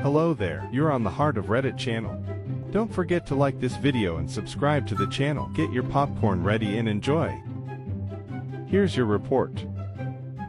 Hello there, you're on the Heart of Reddit channel. Don't forget to like this video and subscribe to the channel. Get your popcorn ready and enjoy. Here's your report.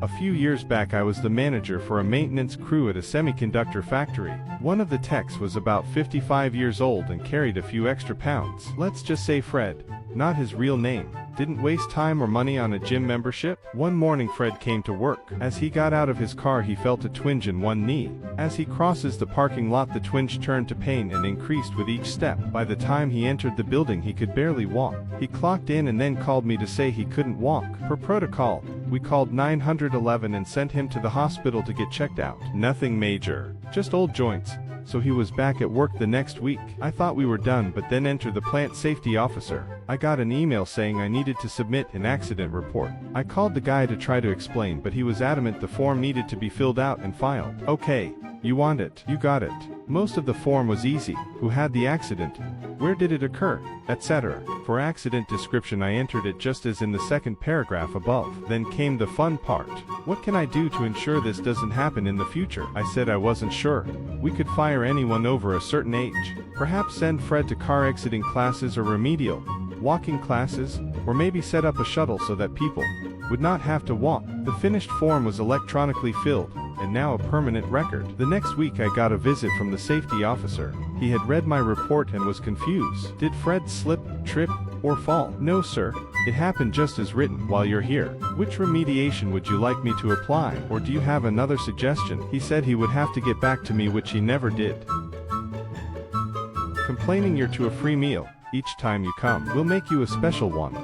A few years back I was the manager for a maintenance crew at a semiconductor factory. One of the techs was about 55 years old and carried a few extra pounds. Let's just say Fred, not his real name, didn't waste time or money on a gym membership. One morning Fred came to work. As he got out of his car he felt a twinge in one knee. As he crosses the parking lot the twinge turned to pain and increased with each step. By the time he entered the building he could barely walk. He clocked in and then called me to say he couldn't walk. Per protocol, we called 911 and sent him to the hospital to get checked out. Nothing major, just old joints. So he was back at work the next week. I thought we were done, but then entered the plant safety officer. I got an email saying I needed to submit an accident report. I called the guy to try to explain, but he was adamant the form needed to be filled out and filed. Okay, you want it, you got it. Most of the form was easy. Who had the accident? Where did it occur? Etc. For accident description I entered it just as in the second paragraph above. Then came the fun part. What can I do to ensure this doesn't happen in the future? I said I wasn't sure. We could fire anyone over a certain age. Perhaps send Fred to car exiting classes or remedial walking classes, or maybe set up a shuttle so that people would not have to walk. The finished form was electronically filled, and now a permanent record. The next week I got a visit from the safety officer. He had read my report and was confused. Did Fred slip, trip, or fall? No sir, it happened just as written. While you're here, which remediation would you like me to apply? Or do you have another suggestion? He said he would have to get back to me, which he never did. Complaining you're to a free meal each time you come. We'll make you a special one.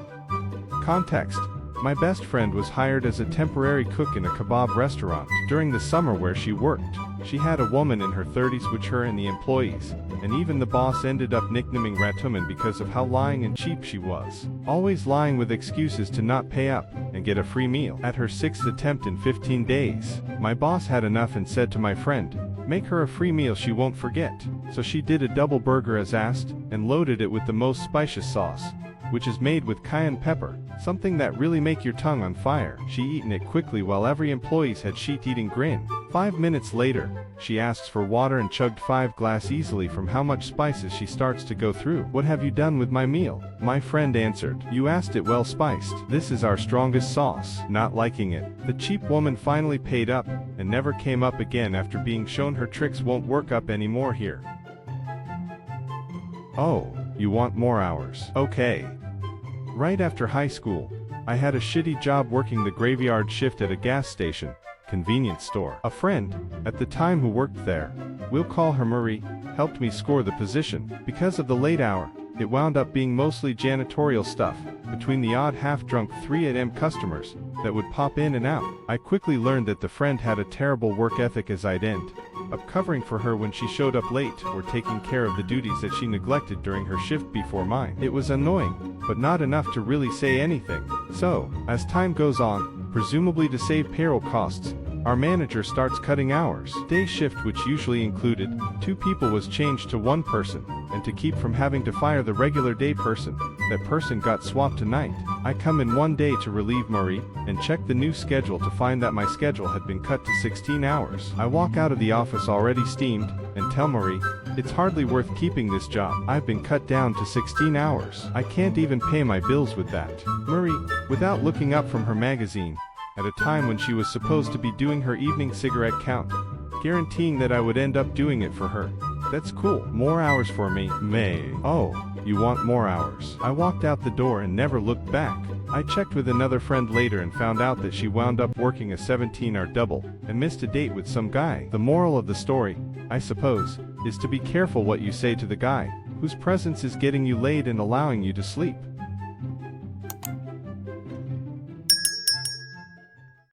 Context. My best friend was hired as a temporary cook in a kebab restaurant. During the summer where she worked, she had a woman in her 30s which her and the employees, and even the boss ended up nicknaming Ratwoman because of how lying and cheap she was. Always lying with excuses to not pay up and get a free meal. At her 6th attempt in 15 days, my boss had enough and said to my friend, make her a free meal she won't forget. So she did a double burger as asked, and loaded it with the most spicious sauce, which is made with cayenne pepper, something that really make your tongue on fire. She eaten it quickly while every employees had sheet-eating grin. 5 minutes later, she asks for water and chugged 5 glass easily from how much spices she starts to go through. What have you done with my meal? My friend answered, you asked it well spiced. This is our strongest sauce. Not liking it, the cheap woman finally paid up, and never came up again after being shown her tricks won't work up anymore here. Oh, you want more hours? Okay. Right after high school, I had a shitty job working the graveyard shift at a gas station, convenience store. A friend, at the time who worked there, we'll call her Marie, helped me score the position. Because of the late hour, it wound up being mostly janitorial stuff, between the odd half-drunk 3 a.m. customers that would pop in and out. I quickly learned that the friend had a terrible work ethic as I'd end up covering for her when she showed up late or taking care of the duties that she neglected during her shift before mine. It was annoying, but not enough to really say anything. So, as time goes on, presumably to save payroll costs, our manager starts cutting hours. Day shift, which usually included 2 people, was changed to 1 person, and to keep from having to fire the regular day person, that person got swapped to night. I come in one day to relieve Marie, and check the new schedule to find that my schedule had been cut to 16 hours. I walk out of the office already steamed, and tell Marie, it's hardly worth keeping this job. I've been cut down to 16 hours. I can't even pay my bills with that. Marie, without looking up from her magazine, at a time when she was supposed to be doing her evening cigarette count, guaranteeing that I would end up doing it for her. That's cool. More hours for me, May. Oh, you want more hours? I walked out the door and never looked back. I checked with another friend later and found out that she wound up working a 17-hour double and missed a date with some guy. The moral of the story, I suppose, is to be careful what you say to the guy whose presence is getting you laid and allowing you to sleep.